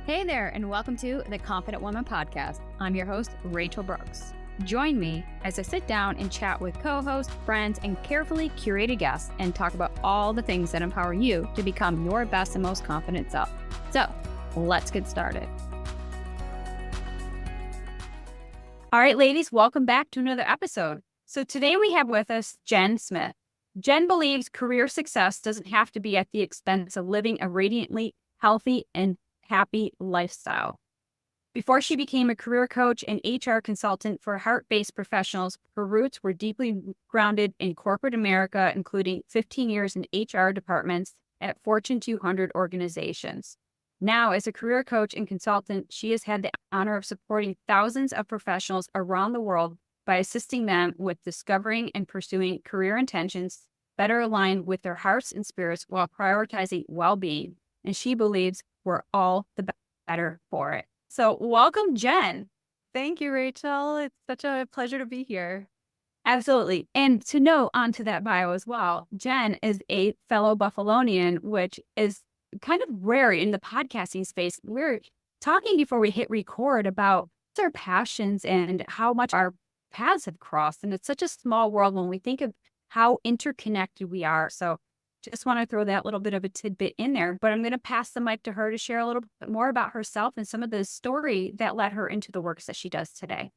Hey there, and welcome to the Confident Woman Podcast. I'm your host, Rachel Brooks. Join me as I sit down and chat with co-hosts, friends, and carefully curated guests and talk about all the things that empower you to become your best and most confident self. So, let's get started. All right, ladies, welcome back to another episode. So today we have with us Jenn Smith. Jenn believes career success doesn't have to be at the expense of living a radiantly healthy and happy lifestyle. Before she became a career coach and HR consultant for heart-based professionals, her roots were deeply grounded in corporate America, including 15 years in HR departments at Fortune 200 organizations. Now, as a career coach and consultant, she has had the honor of supporting thousands of professionals around the world by assisting them with discovering and pursuing career intentions better aligned with their hearts and spirits while prioritizing well-being. And she believes we're all the better for it. So welcome, Jenn. Thank you, Rachel. It's such a pleasure to be here. Absolutely. And to note onto that bio as well, Jenn is a fellow Buffalonian, which is kind of rare in the podcasting space. We're talking before we hit record about our passions and how much our paths have crossed. And it's such a small world when we think of how interconnected we are. So just want to throw that little bit of a tidbit in there, but I'm going to pass the mic to her to share a little bit more about herself and some of the story that led her into the works that she does today.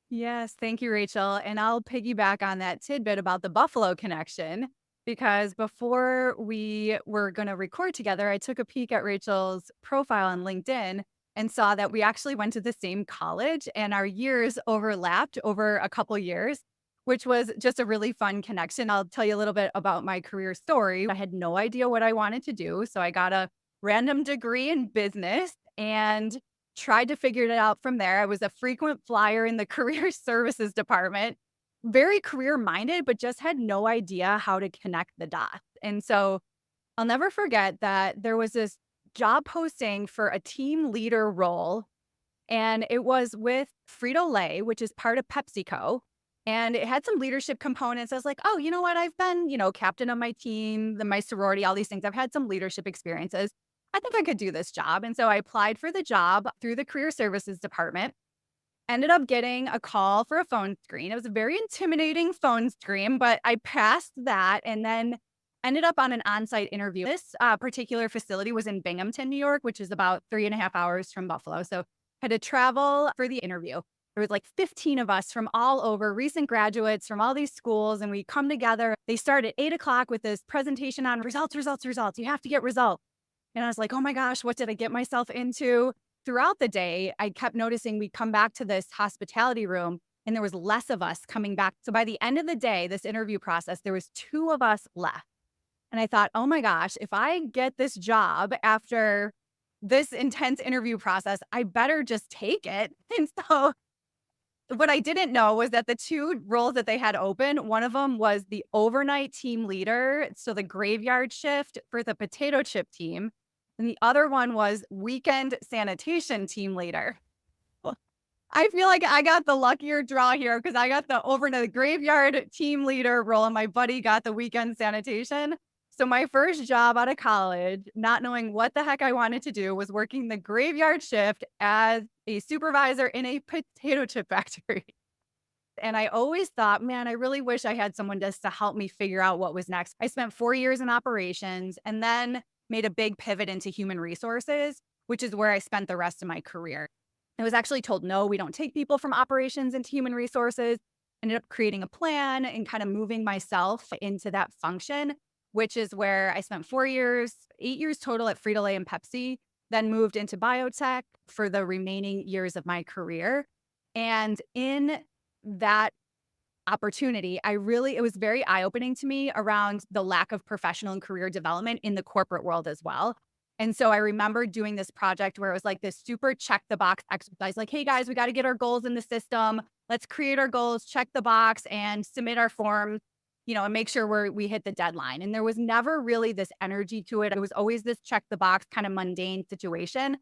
Yes, thank you, Rachel. And I'll piggyback on that tidbit about the Buffalo connection, because before we were going to record together, I took a peek at Rachel's profile on LinkedIn and saw that we actually went to the same college and our years overlapped over a couple years, which was just a really fun connection. I'll tell you a little bit about my career story. I had no idea what I wanted to do. So I got a random degree in business and tried to figure it out from there. I was a frequent flyer in the career services department, very career minded, but just had no idea how to connect the dots. And so I'll never forget that there was this job posting for a team leader role, and it was with Frito-Lay, which is part of PepsiCo. And it had some leadership components. I was like, oh, you know what? I've been, captain of my team, my sorority, all these things. I've had some leadership experiences. I think I could do this job. And so I applied for the job through the career services department, ended up getting a call for a phone screen. It was a very intimidating phone screen, but I passed that and then ended up on an on-site interview. This particular facility was in Binghamton, New York, which is about 3.5 hours from Buffalo. So I had to travel for the interview. There was like 15 of us from all over, recent graduates from all these schools, and we come together. They start at 8 o'clock with this presentation on results. You have to get results. And I was like, oh my gosh, what did I get myself into? Throughout the day, I kept noticing we'd come back to this hospitality room and there was less of us coming back. So by the end of the day, this interview process, there was 2 of us left. And I thought, oh my gosh, if I get this job after this intense interview process, I better just take it. And so what I didn't know was that the 2 roles that they had open, one of them was the overnight team leader, so the graveyard shift for the potato chip team, and the other one was weekend sanitation team leader. Well, I feel like I got the luckier draw here because I got the overnight graveyard team leader role and my buddy got the weekend sanitation. So my first job out of college, not knowing what the heck I wanted to do, was working the graveyard shift as a supervisor in a potato chip factory. And I always thought, man, I really wish I had someone just to help me figure out what was next. I spent 4 years in operations and then made a big pivot into human resources, which is where I spent the rest of my career. I was actually told, no, we don't take people from operations into human resources. Ended up creating a plan and kind of moving myself into that function, which is where I spent 4 years, 8 years total at Frito-Lay and Pepsi, then moved into biotech for the remaining years of my career. And in that opportunity, it was very eye-opening to me around the lack of professional and career development in the corporate world as well. And so I remember doing this project where it was like this super check the box exercise, like, hey guys, we got to get our goals in the system. Let's create our goals, check the box and submit our form, and make sure we hit the deadline. And there was never really this energy to it. It was always this check the box kind of mundane situation.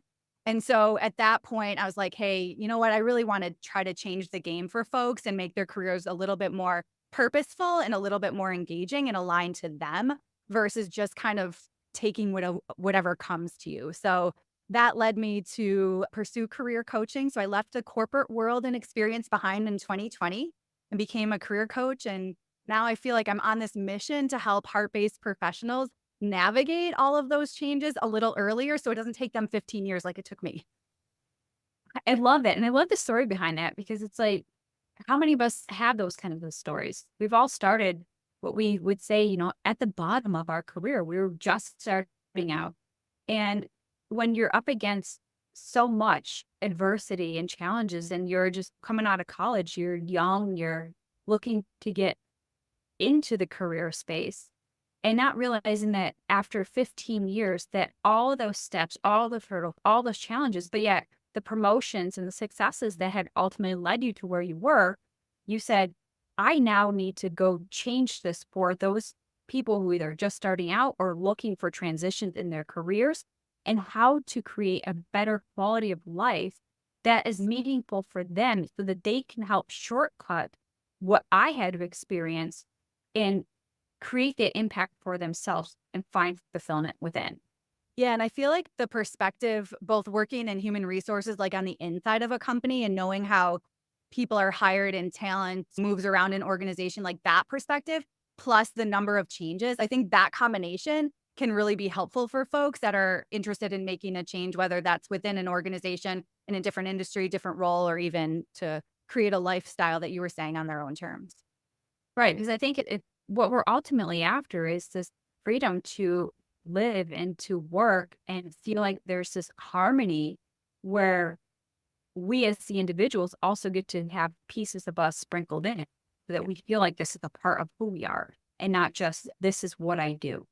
And so at that point, I was like, hey, you know what? I really want to try to change the game for folks and make their careers a little bit more purposeful and a little bit more engaging and aligned to them versus just kind of taking whatever comes to you. So that led me to pursue career coaching. So I left the corporate world and experience behind in 2020 and became a career coach. And now I feel like I'm on this mission to help heart-based professionals navigate all of those changes a little earlier so it doesn't take them 15 years like it took me. I love it. And I love the story behind that because it's like, how many of us have those kind of those stories? We've all started what we would say, at the bottom of our career. We were just starting out. And when you're up against so much adversity and challenges and you're just coming out of college, you're young, you're looking to get into the career space and not realizing that after 15 years that all of those steps, all the hurdles, all those challenges, but yet the promotions and the successes that had ultimately led you to where you were, you said, I now need to go change this for those people who either just starting out or looking for transitions in their careers and how to create a better quality of life that is meaningful for them so that they can help shortcut what I had to experience and create that impact for themselves and find fulfillment within. Yeah, and I feel like the perspective, both working in human resources, like on the inside of a company and knowing how people are hired and talent moves around an organization, like that perspective, plus the number of changes, I think that combination can really be helpful for folks that are interested in making a change, whether that's within an organization, in a different industry, different role, or even to create a lifestyle that you were saying on their own terms. Right. Because I think what we're ultimately after is this freedom to live and to work and feel like there's this harmony where we as the individuals also get to have pieces of us sprinkled in it so that we feel like this is a part of who we are and not just this is what I do.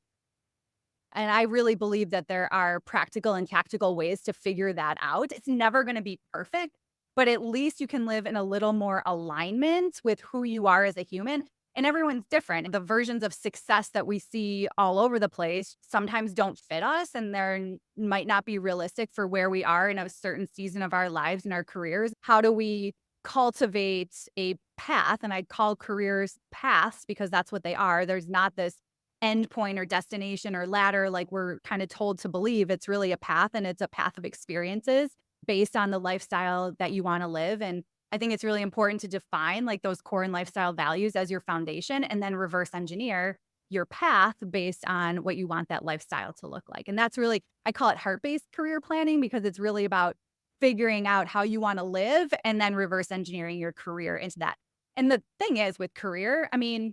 And I really believe that there are practical and tactical ways to figure that out. It's never going to be perfect, but at least you can live in a little more alignment with who you are as a human. And everyone's different. The versions of success that we see all over the place sometimes don't fit us, and they might not be realistic for where we are in a certain season of our lives and our careers. How do we cultivate a path? And I call careers paths because that's what they are. There's not this end point or destination or ladder like we're kind of told to believe. It's really a path, and it's a path of experiences based on the lifestyle that you want to live. And I think it's really important to define like those core and lifestyle values as your foundation and then reverse engineer your path based on what you want that lifestyle to look like. And that's really, I call it heart-based career planning because it's really about figuring out how you want to live and then reverse engineering your career into that. And the thing is with career, I mean,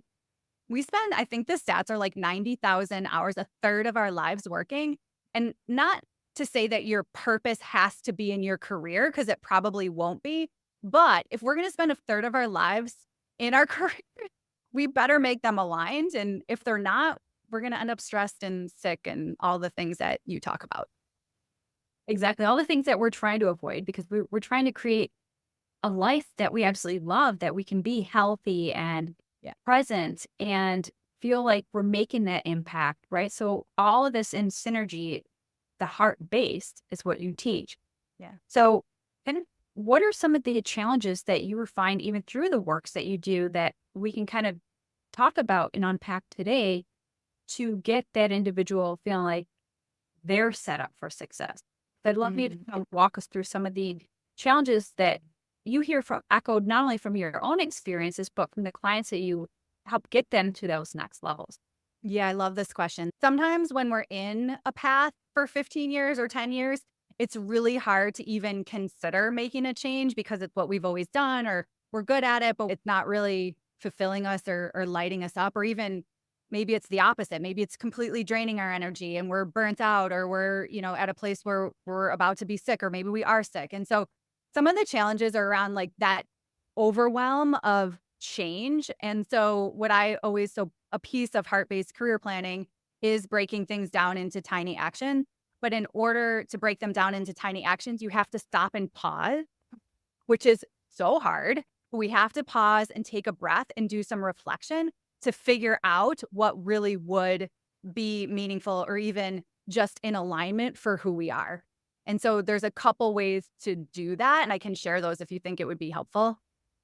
we spend, I think the stats are like 90,000 hours, a third of our lives working. And not to say that your purpose has to be in your career, because it probably won't be. But if we're going to spend a third of our lives in our career, we better make them aligned. And if they're not, we're going to end up stressed and sick and all the things that you talk about. Exactly. All the things that we're trying to avoid because we're trying to create a life that we absolutely love, that we can be healthy and present and feel like we're making that impact, right? So all of this in synergy, the heart-based is what you teach. Yeah. So kind of what are some of the challenges that you find even through the works that you do that we can kind of talk about and unpack today to get that individual feeling like they're set up for success? I'd love you to kind of walk us through some of the challenges that you hear from echoed not only from your own experiences, but from the clients that you help get them to those next levels. Yeah, I love this question. Sometimes when we're in a path for 15 years or 10 years, it's really hard to even consider making a change because it's what we've always done or we're good at it, but it's not really fulfilling us or lighting us up, or even maybe it's the opposite. Maybe it's completely draining our energy and we're burnt out, or we're, at a place where we're about to be sick, or maybe we are sick. And so some of the challenges are around like that overwhelm of change. And so a piece of heart-based career planning is breaking things down into tiny actions. But in order to break them down into tiny actions, you have to stop and pause, which is so hard. We have to pause and take a breath and do some reflection to figure out what really would be meaningful or even just in alignment for who we are. And so there's a couple ways to do that, and I can share those if you think it would be helpful.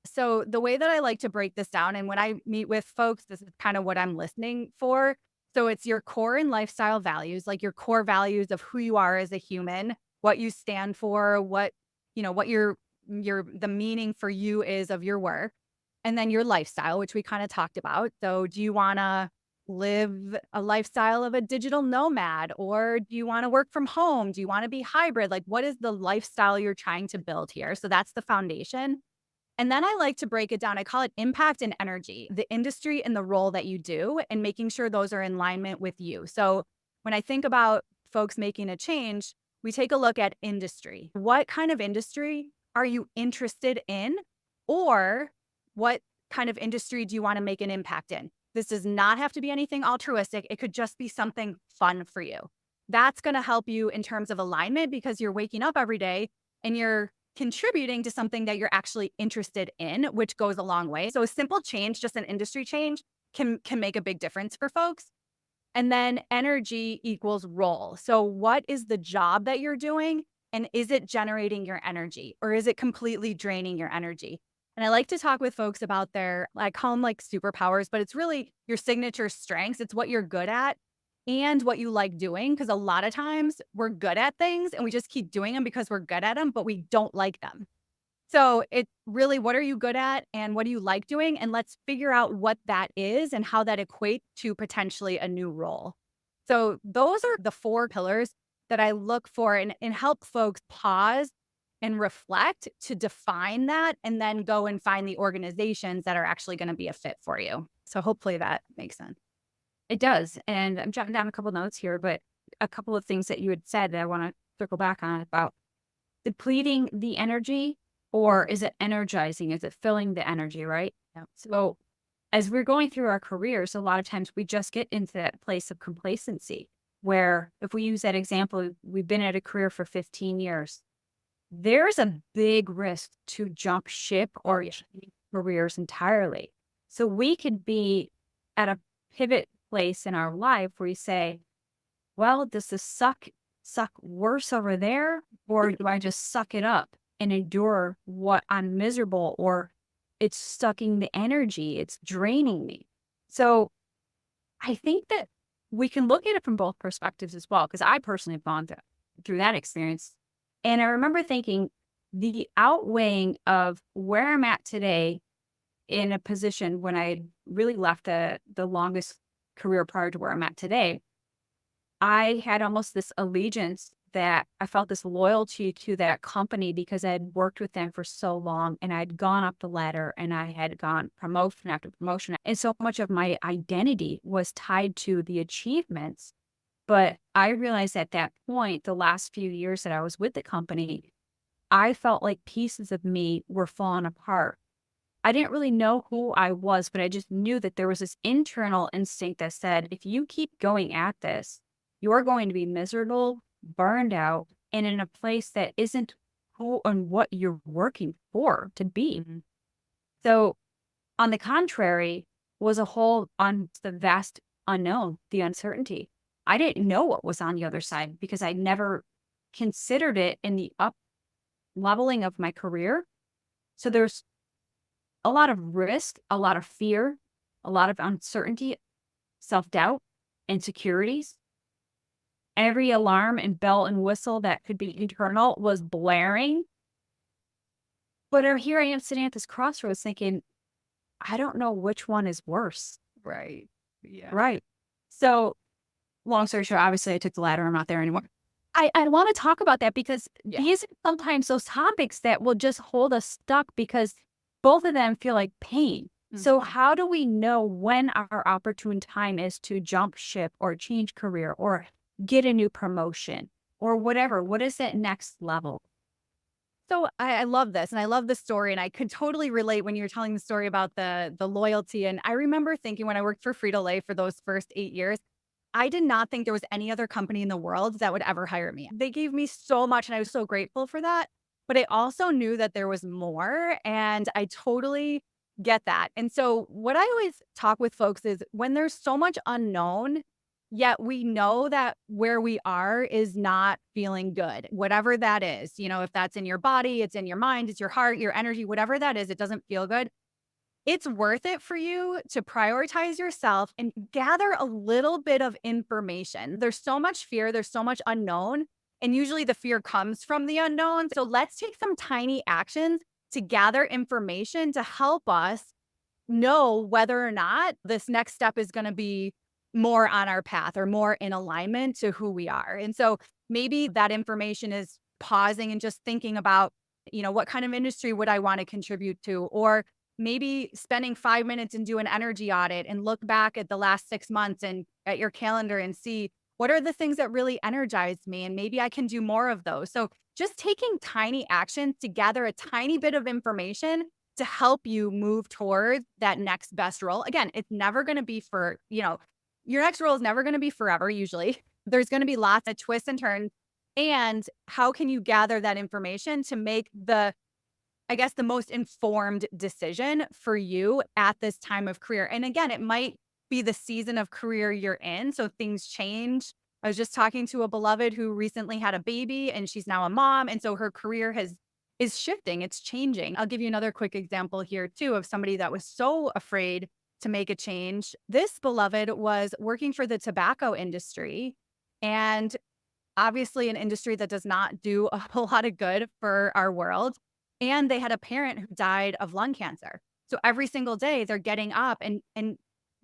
So the way that I like to break this down, and when I meet with folks, this is kind of what I'm listening for. So it's your core and lifestyle values, like your core values of who you are as a human, what you stand for, what the meaning for you is of your work, and then your lifestyle, which we kind of talked about. So do you want to live a lifestyle of a digital nomad, or do you want to work from home? Do you want to be hybrid? Like, what is the lifestyle you're trying to build here? So that's the foundation. And then I like to break it down. I call it impact and energy, the industry and the role that you do, and making sure those are in alignment with you. So when I think about folks making a change, we take a look at industry. What kind of industry are you interested in? Or what kind of industry do you want to make an impact in? This does not have to be anything altruistic. It could just be something fun for you. That's going to help you in terms of alignment, because you're waking up every day and you're contributing to something that you're actually interested in, which goes a long way. So a simple change, just an industry change, can make a big difference for folks. And then energy equals role. So what is the job that you're doing? And is it generating your energy, or is it completely draining your energy? And I like to talk with folks about I call them like superpowers, but it's really your signature strengths. It's what you're good at and what you like doing. Because a lot of times we're good at things and we just keep doing them because we're good at them, but we don't like them. So it's really, what are you good at and what do you like doing? And let's figure out what that is and how that equates to potentially a new role. So those are the 4 pillars that I look for, and help folks pause and reflect to define that, and then go and find the organizations that are actually going to be a fit for you. So hopefully that makes sense. It does. And I'm jotting down a couple notes here, but a couple of things that you had said that I want to circle back on about depleting the energy, or is it energizing? Is it filling the energy, right? Yeah. So as we're going through our careers, a lot of times we just get into that place of complacency where, if we use that example, we've been at a career for 15 years. There's a big risk to jump ship or change careers entirely. So we could be at a pivot place in our life where you say, well, does this suck worse over there? Or do I just suck it up and endure what I'm miserable, or it's sucking the energy, it's draining me? So I think that we can look at it from both perspectives as well, because I personally have gone through that experience. And I remember thinking the outweighing of where I'm at today in a position when I really left the longest career prior to where I'm at today, I had almost this allegiance that I felt this loyalty to that company because I had worked with them for so long, and I'd gone up the ladder and I had gone promotion after promotion. And so much of my identity was tied to the achievements. But I realized at that point, the last few years that I was with the company, I felt like pieces of me were falling apart. I didn't really know who I was, but I just knew that there was this internal instinct that said, if you keep going at this, you're going to be miserable, burned out, and in a place that isn't who and what you're working for to be. Mhm. So, on the contrary, was a whole on the vast unknown, the uncertainty. I didn't know what was on the other side because I never considered it in the up leveling of my career. So there's a lot of risk, a lot of fear, a lot of uncertainty, self-doubt, insecurities. Every alarm and bell and whistle that could be internal was blaring. But here I am sitting at this crossroads thinking, I don't know which one is worse. Right. Yeah. Right. So long story short, obviously I took the ladder. I'm not there anymore. I want to talk about that because these are sometimes those topics that will just hold us stuck because both of them feel like pain. So how do we know when our opportune time is to jump ship or change career or get a new promotion or whatever? What is that next level? So I love this, and I love this story, and I could totally relate when you're telling the story about the loyalty. And I remember thinking, when I worked for Frito-Lay for those first 8 years, I did not think there was any other company in the world that would ever hire me. They gave me so much, and I was so grateful for that. But I also knew that there was more, and I totally get that. And so what I always talk with folks is, when there's so much unknown, yet we know that where we are is not feeling good, whatever that is, if that's in your body, it's in your mind, it's your heart, your energy, whatever that is, it doesn't feel good. It's worth it for you to prioritize yourself and gather a little bit of information. There's so much fear, there's so much unknown. And usually the fear comes from the unknown. So let's take some tiny actions to gather information to help us know whether or not this next step is going to be more on our path or more in alignment to who we are. And so maybe that information is pausing and just thinking about, what kind of industry would I want to contribute to? Or maybe spending 5 minutes and do an energy audit and look back at the last 6 months and at your calendar and see what are the things that really energized me. And maybe I can do more of those. So just taking tiny actions to gather a tiny bit of information to help you move towards that next best role. Again, it's never going to be your next role is never going to be forever, usually. There's going to be lots of twists and turns. And how can you gather that information to make the most informed decision for you at this time of career? And again, it might be the season of career you're in. So things change. I was just talking to a beloved who recently had a baby and she's now a mom. And so her career is shifting. It's changing. I'll give you another quick example here too of somebody that was so afraid to make a change. This beloved was working for the tobacco industry and obviously an industry that does not do a whole lot of good for our world. And they had a parent who died of lung cancer. So every single day they're getting up and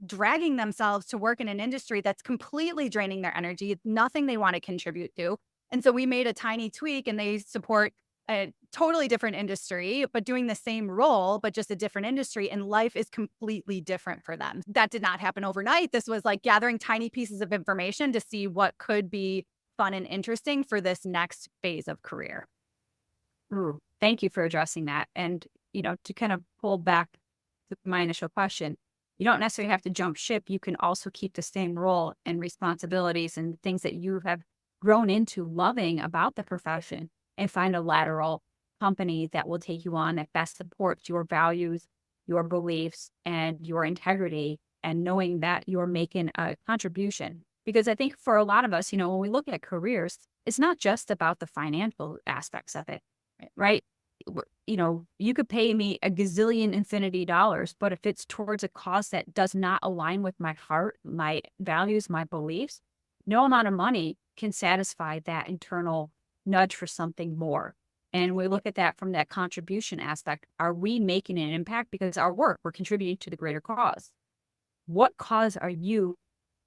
dragging themselves to work in an industry that's completely draining their energy. It's nothing they want to contribute to. And so we made a tiny tweak and they support a totally different industry, but doing the same role, but just a different industry. And life is completely different for them. That did not happen overnight. This was like gathering tiny pieces of information to see what could be fun and interesting for this next phase of career. Ooh, thank you for addressing that. And, to kind of pull back to my initial question, you don't necessarily have to jump ship. You can also keep the same role and responsibilities and things that you have grown into loving about the profession and find a lateral company that will take you on that best supports your values, your beliefs, and your integrity, and knowing that you're making a contribution. Because I think for a lot of us, when we look at careers, it's not just about the financial aspects of it, right? You could pay me a gazillion infinity dollars, but if it's towards a cause that does not align with my heart, my values, my beliefs, no amount of money can satisfy that internal nudge for something more. And we look at that from that contribution aspect. Are we making an impact? Because our work, we're contributing to the greater cause. What cause are you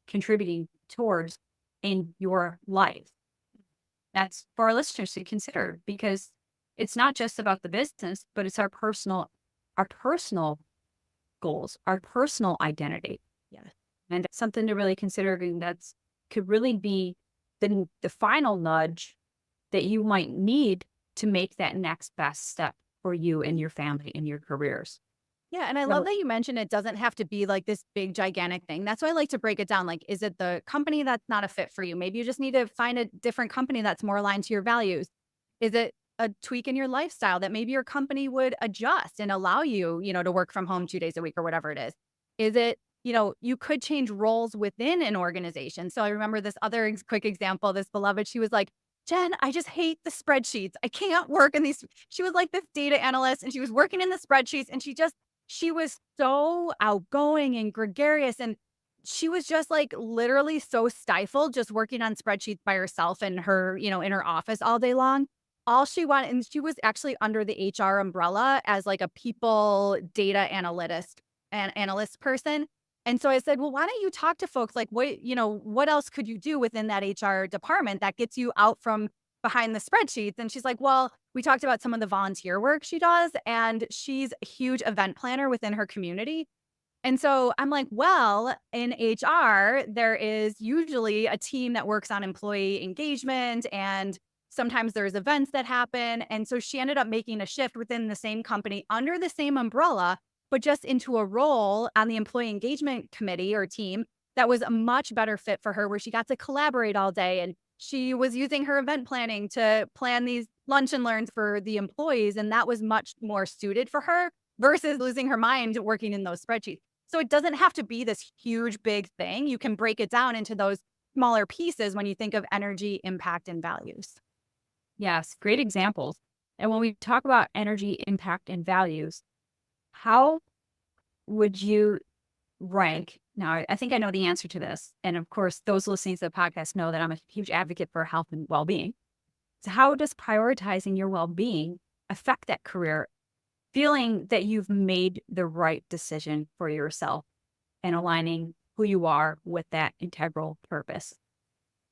contributing towards in your life? That's for our listeners to consider, because it's not just about the business, but it's our personal goals, our personal identity. Yes. And something to really consider, and that's could really be the final nudge that you might need to make that next best step for you and your family and your careers. Yeah. And I love that you mentioned it doesn't have to be like this big, gigantic thing. That's why I like to break it down. Like, is it the company that's not a fit for you? Maybe you just need to find a different company that's more aligned to your values. Is it a tweak in your lifestyle that maybe your company would adjust and allow you, to work from home 2 days a week or whatever it is? Is it, you could change roles within an organization. So I remember this other quick example, this beloved, she was like, Jen, I just hate the spreadsheets. I can't work in these. She was like this data analyst and she was working in the spreadsheets and she was so outgoing and gregarious. And she was just like literally so stifled just working on spreadsheets by herself in her, in her office all day long. All she wanted, and she was actually under the HR umbrella as like a people data analyst person. And so I said, well, why don't you talk to folks like what else could you do within that HR department that gets you out from behind the spreadsheets? And she's like, well, we talked about some of the volunteer work she does, and she's a huge event planner within her community. And so I'm like, well, in HR, there is usually a team that works on employee engagement, and sometimes there's events that happen. And so she ended up making a shift within the same company under the same umbrella, but just into a role on the employee engagement committee or team that was a much better fit for her, where she got to collaborate all day. And she was using her event planning to plan these lunch and learns for the employees. And that was much more suited for her versus losing her mind working in those spreadsheets. So it doesn't have to be this huge, big thing. You can break it down into those smaller pieces when you think of energy, impact, and values. Yes, great examples. And when we talk about energy, impact, and values, how would you rank? Now, I think I know the answer to this. And of course, those listening to the podcast know that I'm a huge advocate for health and well-being. So how does prioritizing your well-being affect that career, feeling that you've made the right decision for yourself and aligning who you are with that integral purpose?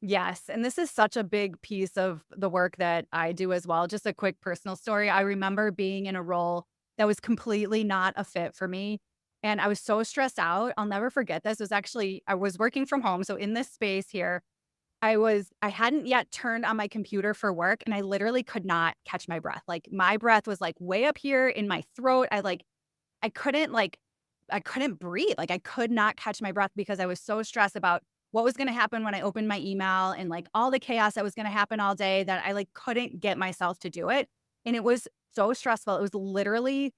Yes. And this is such a big piece of the work that I do as well. Just a quick personal story. I remember being in a role that was completely not a fit for me. And I was so stressed out. I'll never forget this. It was actually, I was working from home. So in this space here, I hadn't yet turned on my computer for work and I literally could not catch my breath. Like my breath was like way up here in my throat. I couldn't I couldn't breathe. Like I could not catch my breath because I was so stressed about what was going to happen when I opened my email and like all the chaos that was going to happen all day that I like couldn't get myself to do it. And it was so stressful. It was literally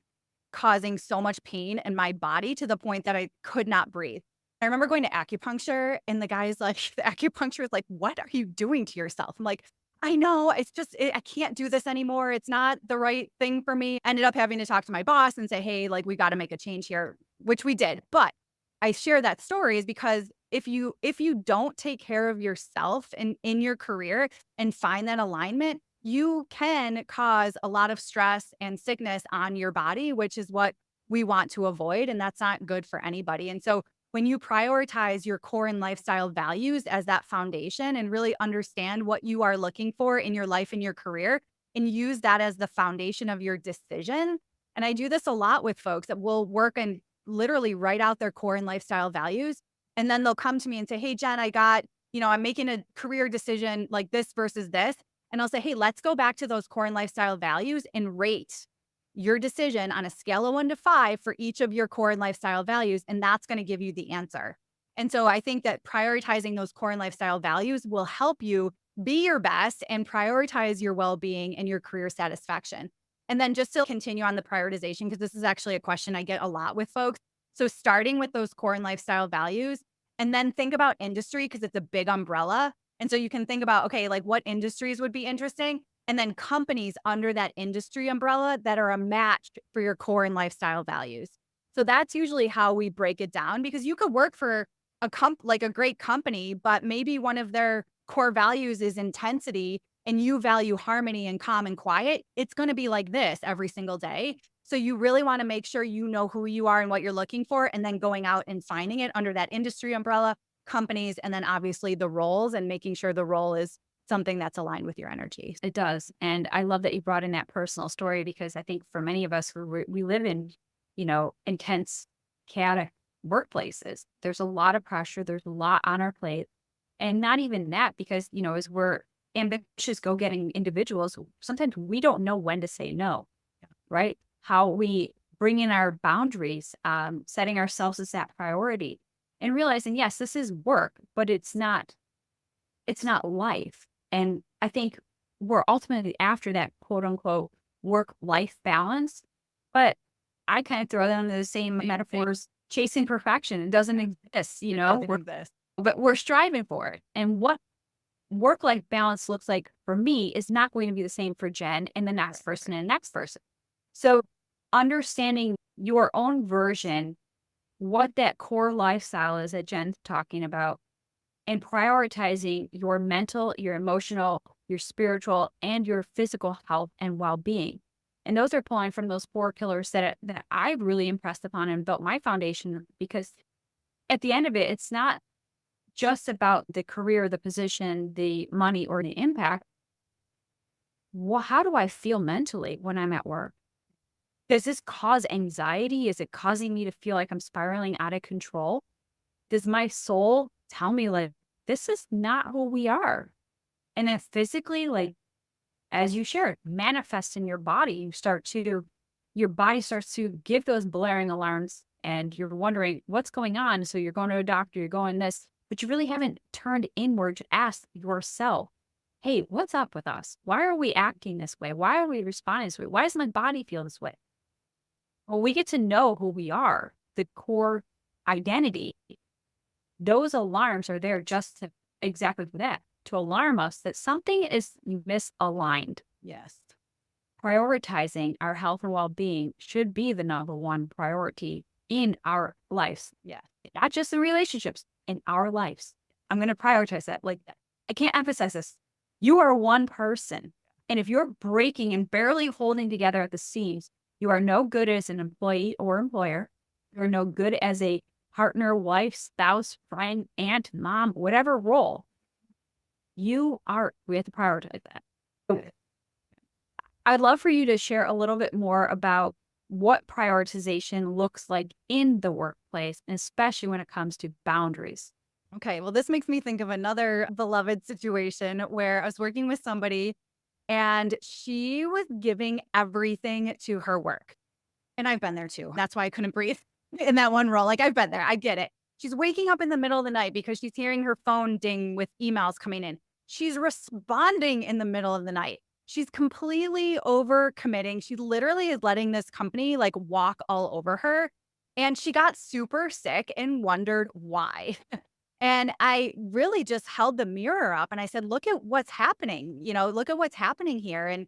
causing so much pain in my body to the point that I could not breathe. I remember going to acupuncture and the guy's like, the acupuncturist is like, what are you doing to yourself? I'm like, I know, it's just, I can't do this anymore. It's not the right thing for me. Ended up having to talk to my boss and say, hey, like, we got to make a change here, which we did. But I share that story is because if you don't take care of yourself and in your career and find that alignment, you can cause a lot of stress and sickness on your body, which is what we want to avoid. And that's not good for anybody. And so when you prioritize your core and lifestyle values as that foundation and really understand what you are looking for in your life and your career and use that as the foundation of your decision. And I do this a lot with folks that will work and literally write out their core and lifestyle values. And then they'll come to me and say, hey, Jen, I'm making a career decision like this versus this. And I'll say, hey, let's go back to those core and lifestyle values and rate your decision on a scale of 1 to 5 for each of your core and lifestyle values. And that's going to give you the answer. And so I think that prioritizing those core and lifestyle values will help you be your best and prioritize your well-being and your career satisfaction. And then just to continue on the prioritization, because this is actually a question I get a lot with folks. So starting with those core and lifestyle values, and then think about industry because it's a big umbrella. And so you can think about, okay, like what industries would be interesting? And then companies under that industry umbrella that are a match for your core and lifestyle values. So that's usually how we break it down because you could work for like a great company, but maybe one of their core values is intensity and you value harmony and calm and quiet. It's going to be like this every single day. So you really want to make sure you know who you are and what you're looking for, and then going out and finding it under that industry umbrella, companies, and then obviously the roles and making sure the role is something that's aligned with your energy. It does. And I love that you brought in that personal story because I think for many of us who we live in, intense, chaotic workplaces, there's a lot of pressure. There's a lot on our plate. And not even that, because, as we're ambitious, go-getting individuals, sometimes we don't know when to say no, right? How we bring in our boundaries, setting ourselves as that priority and realizing, yes, this is work, but it's not life. And I think we're ultimately after that quote unquote work-life balance. But I kind of throw that into the same metaphors, chasing perfection. It doesn't exist, but we're striving for it. And what work-life balance looks like for me is not going to be the same for Jen and the next person and the next person. So understanding your own version, what that core lifestyle is that Jen's talking about, and prioritizing your mental, your emotional, your spiritual, and your physical health and well-being. And those are pulling from those 4 pillars that I've really impressed upon and built my foundation, because at the end of it, it's not just about the career, the position, the money, or the impact. Well, how do I feel mentally when I'm at work? Does this cause anxiety? Is it causing me to feel like I'm spiraling out of control? Does my soul tell me like, this is not who we are? And then physically, like, as you shared, manifest in your body, your body starts to give those blaring alarms and you're wondering what's going on. So you're going to a doctor, you're going this, but you really haven't turned inward to ask yourself, hey, what's up with us? Why are we acting this way? Why are we responding this way? Why does my body feel this way? Well, we get to know who we are, the core identity. Those alarms are there just to exactly for that, to alarm us that something is misaligned. Yes. Prioritizing our health and well-being should be the number one priority in our lives. Yeah. Not just in relationships, in our lives. I'm going to prioritize that. Like, I can't emphasize this. You are one person. And if you're breaking and barely holding together at the seams, you are no good as an employee or employer. You're no good as a partner, wife, spouse, friend, aunt, mom, whatever role you are. We have to prioritize that. So I'd love for you to share a little bit more about what prioritization looks like in the workplace, and especially when it comes to boundaries. Okay, well, this makes me think of another beloved situation where I was working with somebody and she was giving everything to her work. And I've been there too. That's why I couldn't breathe in that one role. Like, I've been there. I get it. She's waking up in the middle of the night because she's hearing her phone ding with emails coming in. She's responding in the middle of the night. She's completely over committing. She literally is letting this company like walk all over her. And she got super sick and wondered why. And I really just held the mirror up and I said, look at what's happening. Look at what's happening here. And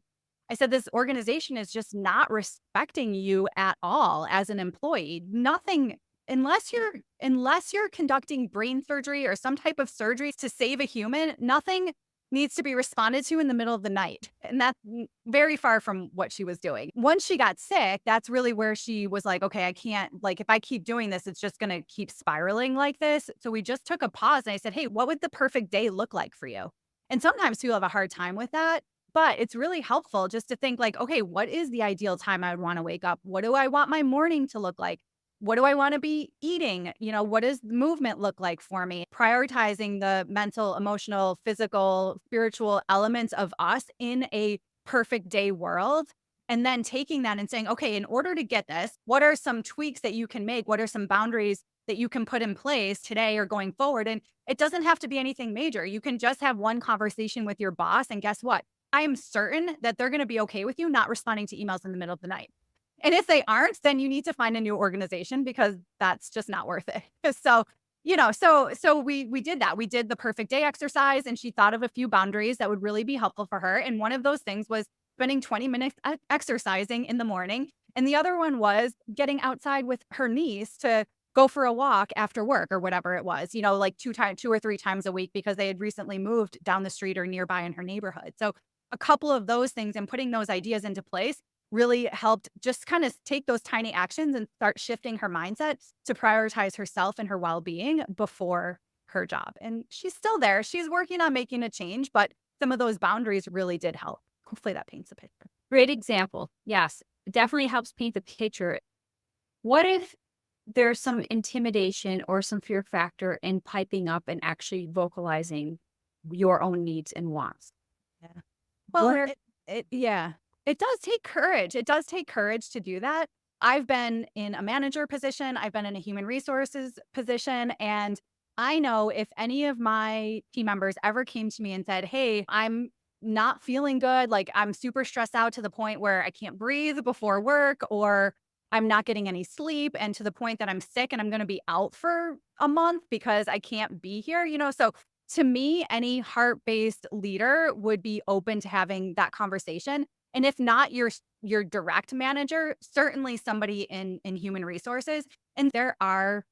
I said, this organization is just not respecting you at all as an employee. Nothing, unless you're conducting brain surgery or some type of surgery to save a human, nothing needs to be responded to in the middle of the night. And that's very far from what she was doing. Once she got sick, that's really where she was like, okay, I can't, like, if I keep doing this, it's just going to keep spiraling like this. So we just took a pause and I said, hey, what would the perfect day look like for you? And sometimes people have a hard time with that. But it's really helpful just to think like, okay, what is the ideal time I would want to wake up? What do I want my morning to look like? What do I want to be eating? What does movement look like for me? Prioritizing the mental, emotional, physical, spiritual elements of us in a perfect day world. And then taking that and saying, okay, in order to get this, what are some tweaks that you can make? What are some boundaries that you can put in place today or going forward? And it doesn't have to be anything major. You can just have one conversation with your boss. And guess what? I am certain that they're going to be okay with you not responding to emails in the middle of the night. And if they aren't, then you need to find a new organization because that's just not worth it. So we did that. We did the perfect day exercise and she thought of a few boundaries that would really be helpful for her. And one of those things was spending 20 minutes exercising in the morning. And the other one was getting outside with her niece to go for a walk after work or whatever it was, like two or three times a week because they had recently moved down the street or nearby in her neighborhood. So a couple of those things and putting those ideas into place really helped just kind of take those tiny actions and start shifting her mindset to prioritize herself and her well-being before her job. And she's still there. She's working on making a change, but some of those boundaries really did help. Hopefully that paints a picture. Great example. Yes, it definitely helps paint the picture. What if there's some intimidation or some fear factor in piping up and actually vocalizing your own needs and wants? Yeah. Well, it does take courage. It does take courage to do that. I've been in a manager position. I've been in a human resources position. And I know if any of my team members ever came to me and said, hey, I'm not feeling good. Like I'm super stressed out to the point where I can't breathe before work or I'm not getting any sleep and to the point that I'm sick and I'm going to be out for a month because I can't be here, So to me, any heart-based leader would be open to having that conversation. And if not your direct manager, certainly somebody in human resources. And there are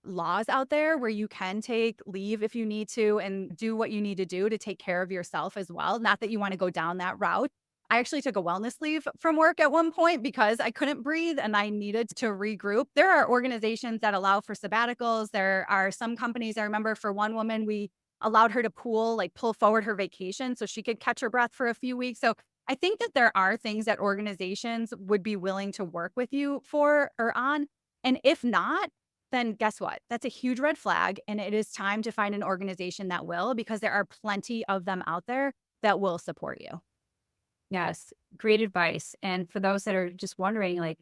laws out there where you can take leave if you need to and do what you need to do to take care of yourself as well. Not that you want to go down that route. I actually took a wellness leave from work at one point because I couldn't breathe and I needed to regroup. There are organizations that allow for sabbaticals. There are some companies, I remember for one woman, we allowed her to pull forward her vacation so she could catch her breath for a few weeks. So I think that there are things that organizations would be willing to work with you for or on. And if not, then guess what? That's a huge red flag. And it is time to find an organization that will, because there are plenty of them out there that will support you. Yes, great advice. And for those that are just wondering, like,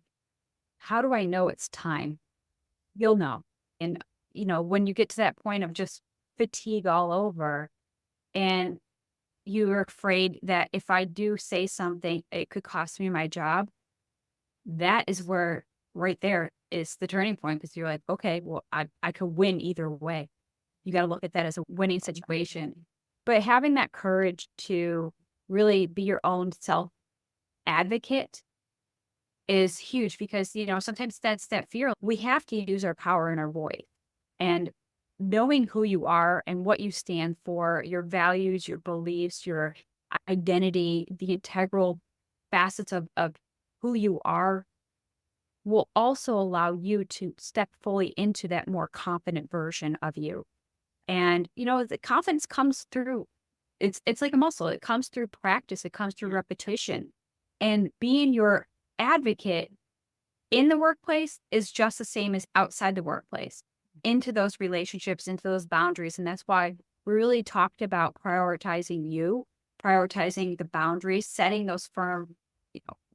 how do I know it's time? You'll know. And, when you get to that point of just fatigue all over and you're afraid that if I do say something, it could cost me my job, that is where right there is the turning point because you're like, okay, well, I could win either way. You got to look at that as a winning situation. But having that courage to really be your own self advocate is huge because, sometimes that's that fear. We have to use our power and our voice. And knowing who you are and what you stand for, your values, your beliefs, your identity, the integral facets of who you are will also allow you to step fully into that more confident version of you. And, the confidence comes through, it's like a muscle. It comes through practice. It comes through repetition. And being your advocate in the workplace is just the same as outside the workplace, into those relationships, into those boundaries. And that's why we really talked about prioritizing you, prioritizing the boundaries, setting those firm,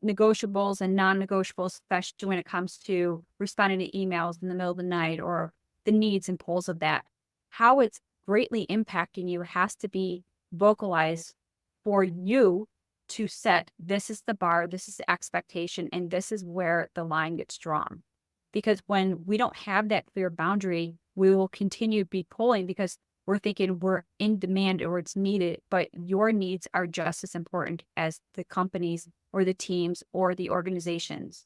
negotiables and non-negotiables, especially when it comes to responding to emails in the middle of the night or the needs and pulls of that. How it's greatly impacting you has to be vocalized for you to set, this is the bar, this is the expectation, and this is where the line gets drawn. Because when we don't have that clear boundary, we will continue to be pulling because we're thinking we're in demand or it's needed, but your needs are just as important as the companies or the teams or the organizations.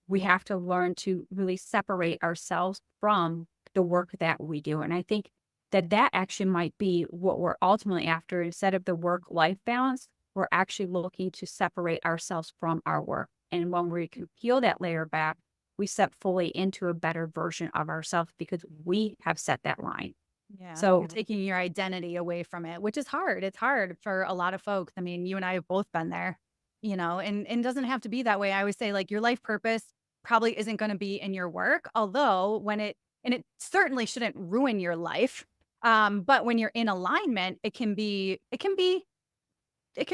We have to learn to really separate ourselves from the work that we do. And I think that actually might be what we're ultimately after. Instead of the work-life balance, we're actually looking to separate ourselves from our work. And when we can peel that layer back, we step fully into a better version of ourselves because we have set that line. Yeah. So you're taking your identity away from it, which is hard. It's hard for a lot of folks. I mean, you and I have both been there, and it doesn't have to be that way. I always say, like, your life purpose probably isn't going to be in your work, although it certainly shouldn't ruin your life. But when you're in alignment, it can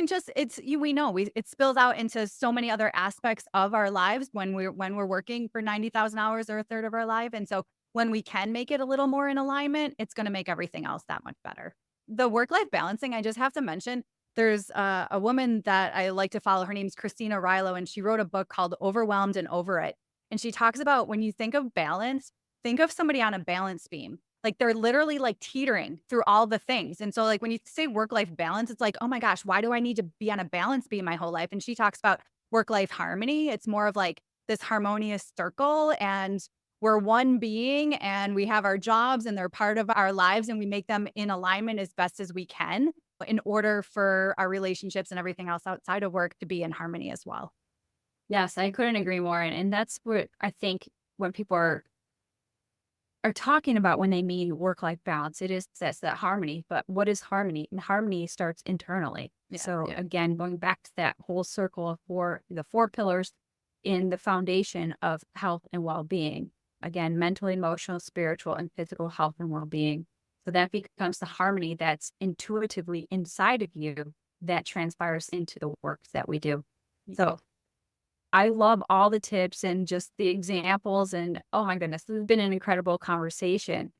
just, it spills out into so many other aspects of our lives when we're working for 90,000 hours or a third of our life. And so when we can make it a little more in alignment, it's going to make everything else that much better. The work-life balancing, I just have to mention, there's a woman that I like to follow. Her name's Christina Rilo, and she wrote a book called Overwhelmed and Over It. And she talks about when you think of balance, think of somebody on a balance beam. Like, they're literally like teetering through all the things. And so, like, when you say work-life balance, it's like, oh my gosh, why do I need to be on a balance beam my whole life? And she talks about work-life harmony. It's more of like this harmonious circle, and we're one being, and we have our jobs and they're part of our lives, and we make them in alignment as best as we can in order for our relationships and everything else outside of work to be in harmony as well. yes, I couldn't agree more. And that's what I think when people are talking about when they mean work-life balance, it is that harmony. But what is harmony? And harmony starts internally. Yeah, So yeah. again, going back to that whole circle of the four pillars in the foundation of health and well-being. Again, mental, emotional, spiritual, and physical health and well-being. So that becomes the harmony that's intuitively inside of you that transpires into the work that we do. So I love all the tips and just the examples. And oh my goodness, this has been an incredible conversation.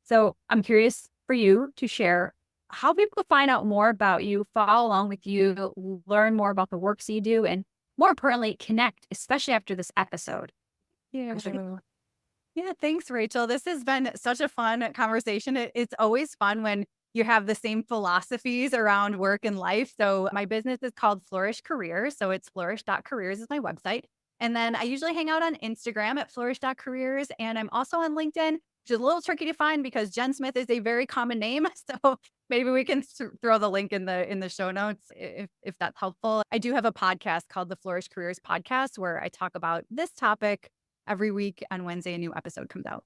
So I'm curious for you to share how people can find out more about you, follow along with you, learn more about the works you do, and more importantly, connect, especially after this episode. Yeah. Yeah, thanks, Rachel. This has been such a fun conversation. It's always fun when you have the same philosophies around work and life. So my business is called Flourish Careers. So it's flourish.careers is my website. And then I usually hang out on Instagram at flourish.careers. And I'm also on LinkedIn, which is a little tricky to find because Jenn Smith is a very common name. So maybe we can throw the link in the show notes if that's helpful. I do have a podcast called the Flourish Careers Podcast where I talk about this topic every week. On Wednesday, a new episode comes out.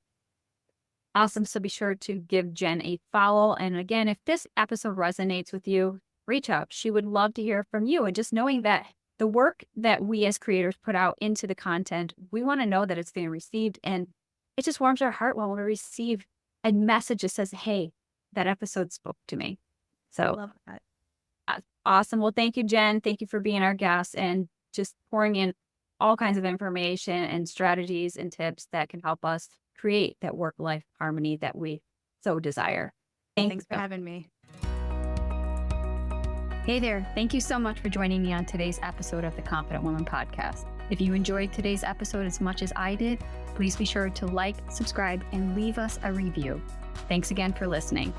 Awesome. So be sure to give Jenn a follow. And again, if this episode resonates with you, reach out. She would love to hear from you. And just knowing that the work that we as creators put out into the content, we want to know that it's being received. And it just warms our heart when we receive a message that says, hey, that episode spoke to me. So I love that. Awesome. Well, thank you, Jenn. Thank you for being our guest and just pouring in all kinds of information and strategies and tips that can help us create that work-life harmony that we so desire. Thanks for having me. Hey there. Thank you so much for joining me on today's episode of the Confident Woman Podcast. If you enjoyed today's episode as much as I did, please be sure to like, subscribe, and leave us a review. Thanks again for listening.